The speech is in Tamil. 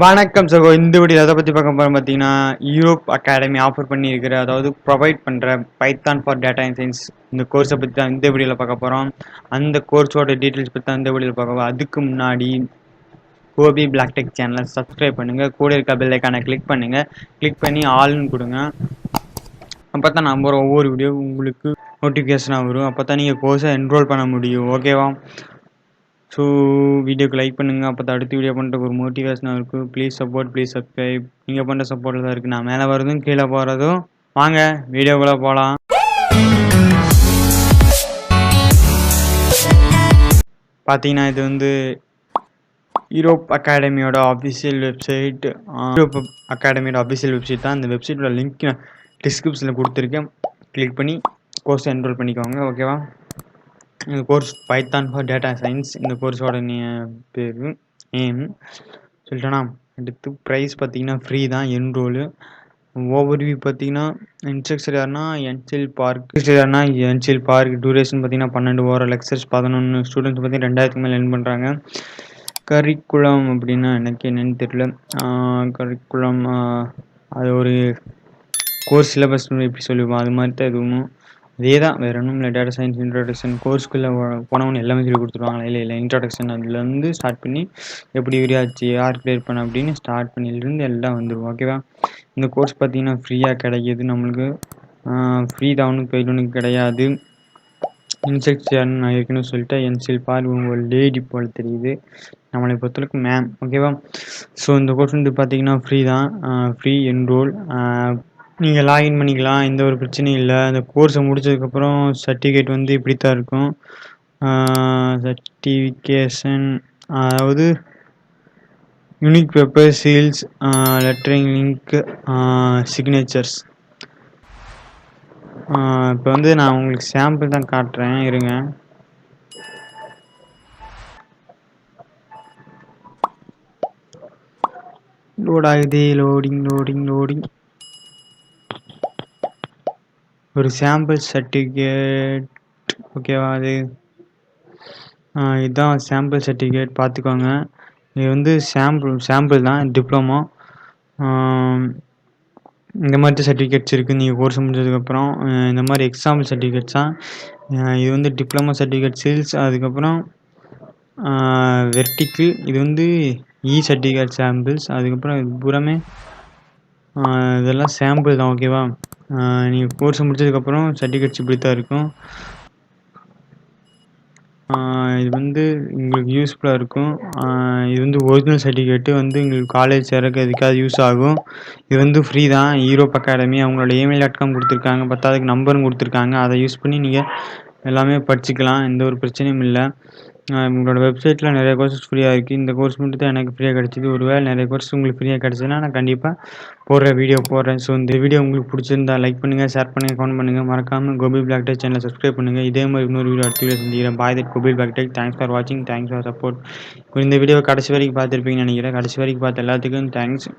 வணக்கம் சகோ. இந்த வீடியோ எதை பற்றி பார்க்க போகிறோம் பார்த்தீங்கன்னா, யூரோப் அகாடமி ஆஃபர் பண்ணியிருக்கிற, அதாவது ப்ரொவைட் பண்ணுற பைத்தான் ஃபார் டேட்டா சயின்ஸ் இந்த கோர்ஸை பற்றி தான் இந்த வீடியோவில் பார்க்க போகிறோம். அந்த கோர்ஸோட டீட்டெயில்ஸ் பற்றி தான் இந்த வீடியோவில் பார்க்க போகிறோம். அதுக்கு முன்னாடி கோபி பிளாக் டெக் சேனலை சப்ஸ்கிரைப் பண்ணுங்கள். கூட இருக்க பெல் ஐக்கானை கிளிக் பண்ணுங்கள். கிளிக் பண்ணி ஆல்னு கொடுங்க. அப்போ தான் நான் போகிற ஒவ்வொரு வீடியோ உங்களுக்கு நோட்டிஃபிகேஷனாக வரும். அப்போ தான் நீங்கள் கோர்ஸை என்ரோல் பண்ண முடியும். ஓகேவா? ஸோ வீடியோக்கு லைக் பண்ணுங்கள். அப்போ தான் அடுத்த வீடியோ பண்ணுறதுக்கு ஒரு மோட்டிவேஷனாக இருக்கும். Please support, please subscribe. நீங்கள் பண்ணுற சப்போர்ட்டில் தான் இருக்குது நான் மேலே வரதும் கீழே போகிறதும். வாங்க வீடியோக்குள்ளே போகலாம். பார்த்தீங்கன்னா இது வந்து யூரோப் அகாடமியோட அஃபிஷியல் வெப்சைட். யூரோப் அகாடமியோட அஃபிஷியல் வெப்சைட் தான். இந்த வெப்சைட்டோட லிங்க் நான் டிஸ்கிரிப்ஷனில் கொடுத்துருக்கேன். கிளிக் பண்ணி கோர்ஸ் என்ரோல் பண்ணிக்கோங்க. ஓகேவா? இந்த course Python for data science. இந்த கோர்ஸோட பேர் நேம் சொல்லிட்டேன்னா. அடுத்து ப்ரைஸ் பார்த்தீங்கன்னா ஃப்ரீ தான் என்ரோலு. ஓவர்வியூ பார்த்தீங்கன்னா இன்ஸ்ட்ரக்டர் யாருன்னா என்சில் பார்க். டூரேஷன் பார்த்தீங்கன்னா 12 ஓவர். லெக்சர்ஸ் 11. ஸ்டூடெண்ட்ஸ் பார்த்தீங்கன்னா 2000 மேலே லேர்ன் பண்ணுறாங்க. கரிக்குலம் அப்படின்னா எனக்கு என்னென்னு தெரியல. கரிக்குலம் அது ஒரு கோர்ஸ் சிலபஸ் எப்படி சொல்லுவோம் அது மாதிரி தான் எதுவும் அதே தான், வேறு ஒன்றும் இல்லை. டேட்டா சயின்ஸ் இன்ட்ரடக்ஷன் கோர்ஸ்க்குள்ளே போனவொன்னு எல்லாமே சொல்லி கொடுத்துருவாங்களா? இல்லை இன்ட்ரடக்ஷன் அதுலேருந்து ஸ்டார்ட் பண்ணி எப்படி உரியாச்சு, யார் கிளியர் பண்ண அப்படின்னு ஸ்டார்ட் பண்ணியிலேருந்து எல்லாம் வந்துடும். ஓகேவா? இந்த கோர்ஸ் பார்த்தீங்கன்னா ஃப்ரீயாக கிடைக்கிது நம்மளுக்கு. ஃப்ரீ தான், ஒன்றும் பெய்ட் ஒன்றும் கிடையாது. இன்ஸ்ட்ரக்டர் நான் ஏற்கனவே சொல்லிட்டேன். என்சில் பார் உங்கள் லேடி போல் தெரியுது, நம்மளை பொறுத்தளவுக்கு மேம். ஓகேவா? ஸோ இந்த கோர்ஸ் வந்து பார்த்தீங்கன்னா ஃப்ரீ தான். Free enrol. நீங்கள் லாகின் பண்ணிக்கலாம், எந்த ஒரு பிரச்சனையும் இல்லை. அந்த கோர்ஸை முடித்ததுக்கப்புறம் சர்டிஃபிகேட் வந்து இப்படி தான் இருக்கும். சர்டிஃபிகேஷன் அதாவது unique paper, seals, lettering, link, signatures. இப்போ வந்து நான் உங்களுக்கு சாம்பிள் தான் காட்டுறேன், இருங்க. லோட் ஆகுது. லோடிங். ஒரு சாம்பிள் சர்டிஃபிகேட். ஓகேவா? அது இதுதான் சாம்பிள் சர்டிஃபிகேட், பார்த்துக்கோங்க. இது வந்து சாம்பிள் தான், டிப்ளமோ. இந்த மாதிரி சர்டிஃபிகேட்ஸ் இருக்குது. நீங்கள் கோர்ஸ் முடிஞ்சதுக்கப்புறம் இந்த மாதிரி எக்ஸாம்பிள் சர்டிஃபிகேட்ஸ் தான். இது வந்து டிப்ளமோ சர்டிஃபிகேட் சீல்ஸ். அதுக்கப்புறம் வெர்டிக்கிள். இது வந்து சர்டிஃபிகேட் சாம்பிள்ஸ். அதுக்கப்புறம் இது பூராமே இதெல்லாம் சாம்பிள் தான். ஓகேவா? நீங்கள் கோர்ஸ் முடிச்சதுக்கப்புறம் சர்டிஃபிகேட்ஸ் இப்படி தான் இருக்கும். இது வந்து உங்களுக்கு யூஸ்ஃபுல்லாக இருக்கும். இது வந்து ஒரிஜினல் சர்டிஃபிகேட்டு வந்து உங்களுக்கு காலேஜ் சேரக்கு எதுக்காவது யூஸ் ஆகும். இது வந்து ஃப்ரீ தான். யூரோப் அகாடமி அவங்களோட email.com கொடுத்துருக்காங்க. 10க்கு நம்பரும் கொடுத்துருக்காங்க. அதை யூஸ் பண்ணி நீங்கள் எல்லாமே படிச்சுக்கலாம், எந்த ஒரு பிரச்சனையும் இல்லை. உங்களோட வெப்சைட்டில் நிறைய கோர்சஸ் ஃப்ரீயாக இருக்குது. இந்த கோர்ஸ் மட்டும் தான் எனக்கு ஃப்ரீயாக கிடச்சிது. ஒருவேளை நிறைய கோர்ஸ் உங்களுக்கு ஃப்ரீயாக கிடச்சிதுன்னா நான் கண்டிப்பாக வீடியோ போடுறேன். ஸோ இந்த வீடியோ உங்களுக்கு பிடிச்சிருந்தா லைக் பண்ணுங்கள், ஷேர் பண்ணுங்கள், கமெண்ட் பண்ணுங்கள். மறக்காமல் கோபி பிளாக் டெக் சேனலை சப்ஸ்கிரைப் பண்ணுங்கள். இதே மாதிரி இன்னொரு வீடியோ அடுத்த வீடியோ செஞ்சுக்கிறேன். Bye that Gopi black tech. Thanks for வாட்சிங், தேங்க்ஸ் ஃபார் சப்போர்ட். இந்த வீடியோ கடைசி வரைக்கும் பார்த்துருப்பீங்கன்னு நினைக்கிறேன். கடைசி வரைக்கும் பார்த்த எல்லாத்துக்கும் தேங்க்ஸ்.